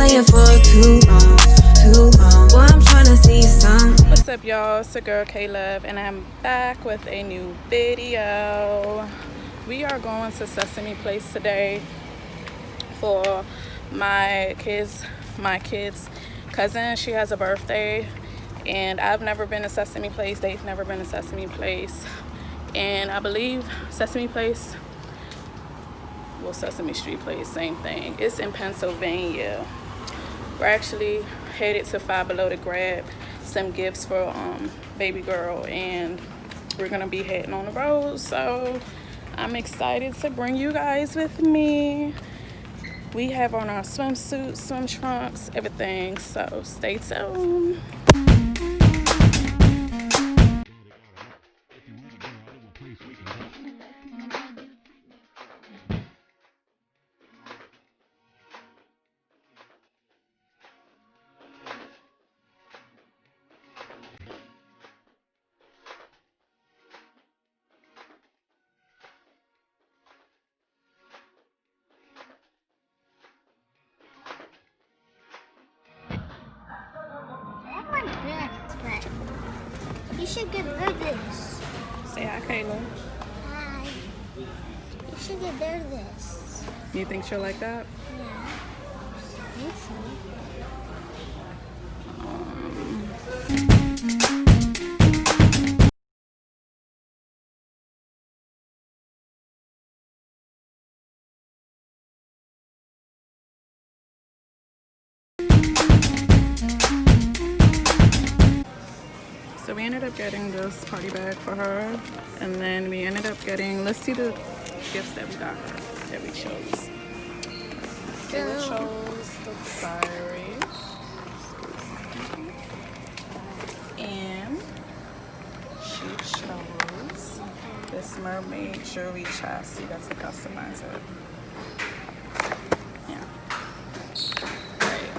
playing for too long, too long. Boy, I'm tryna see some. What's up, y'all? It's your girl K-Love, and I'm back with a new video. We are going to Sesame Place today for my kids' cousin. She has a birthday, and I've never been to Sesame Place. They've never been to Sesame Place, and I believe Sesame Place, well, Sesame Street Place, same thing. It's in Pennsylvania. We're actually headed to Five Below to grab some gifts for baby girl, and we're gonna be heading on the road, so I'm excited to bring you guys with me. We have on our swimsuits, swim trunks, everything, so stay tuned. You should get rid of this. Say hi, Kayla. Hi. You should get rid of this. You think she'll like that? Yeah. I think so. So we ended up getting this party bag for her, and then we ended up getting, let's see the gifts that we got her, that we chose. So we chose the diary, and she chose this mermaid jewelry chassis that's to customize it. Yeah. Right.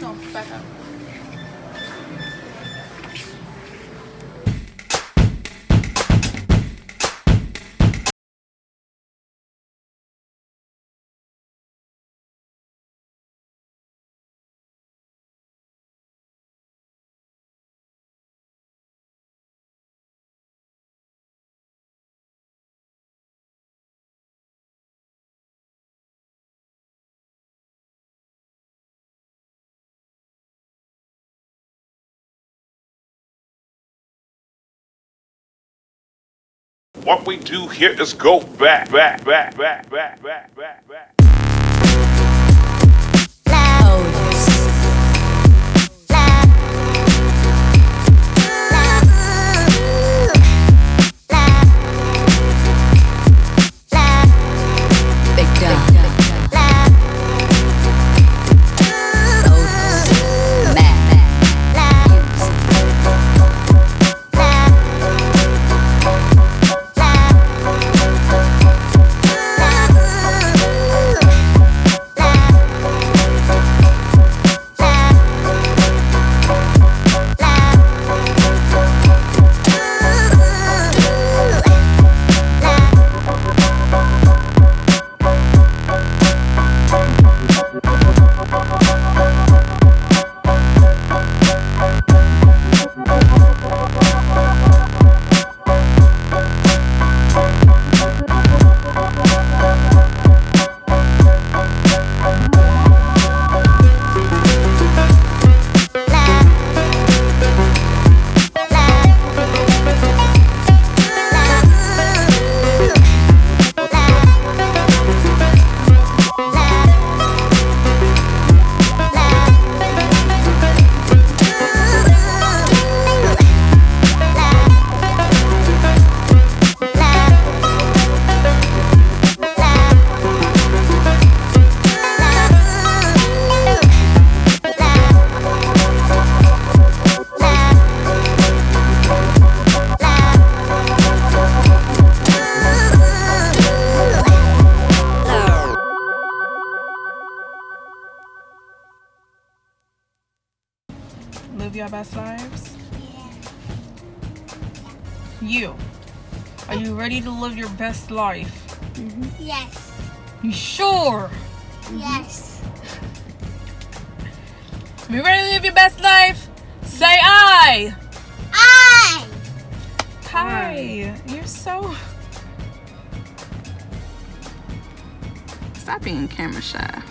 No, back up. What we do here is go back. live your best lives? Yeah. You. Are you ready to live your best life? Yes. You sure? Yes. You ready to live your best life? Say I. I. Hi. You're so... Stop being camera shy.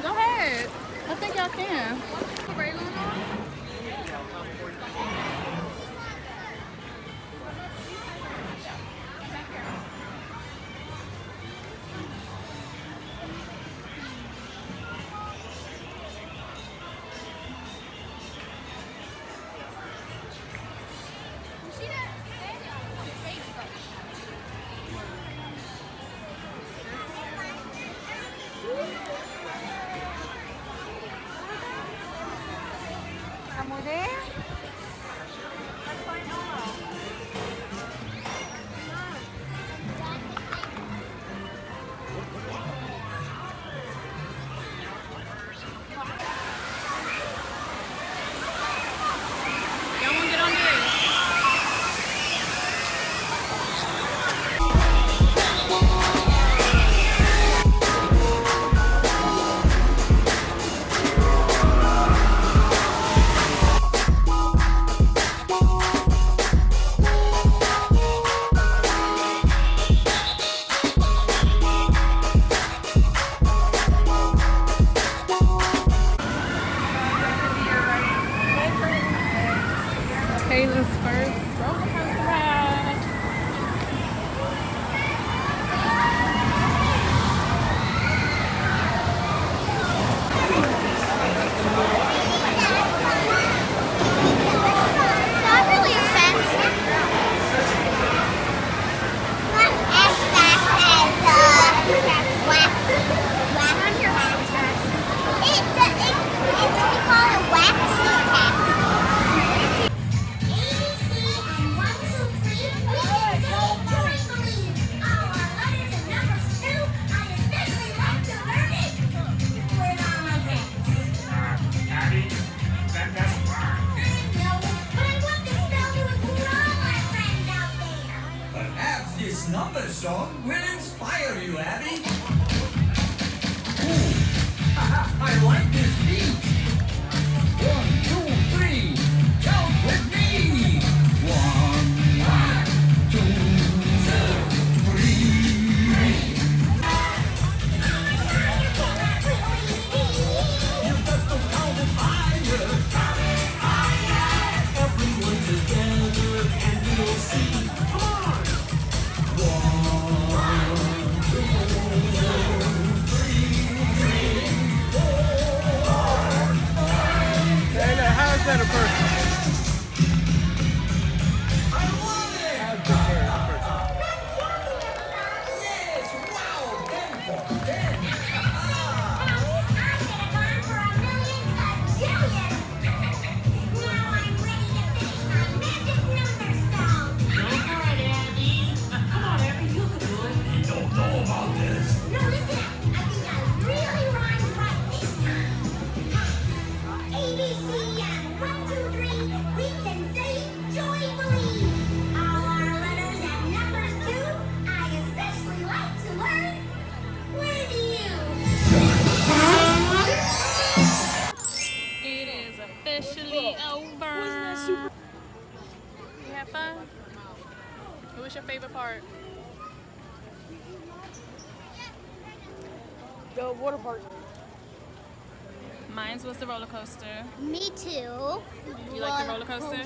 Go ahead. I think y'all can. Y'all wanna get on this? Kayla's first roller coaster ride. Not really expensive. Not as fast as wax. We call it waxy tax. ABC and 1, 2, 3. We can say joyfully. Our letters and numbers too. I especially like to learn it with all my friends. Abby, that doesn't work. I know, but I want to spell to include all my friends out there. Perhaps this number song will inspire you, Abby. Ooh, haha, I like this beat. 1, 2, 3, count with me. 1, 2, 3. You got to count it higher. Everyone together and you'll see. Come on. 1, 2, 3, 4. Taylor, how's that a person? I love it. Yes, wow, 10 for 10. Don't know about this. ABC and 1, 2, 3, we can say joyfully. Our letters and numbers too. I especially like to learn with you. It is officially over. You have fun? What was your favorite part? The water park. Mine was the roller coaster. Me too. You like the roller coaster?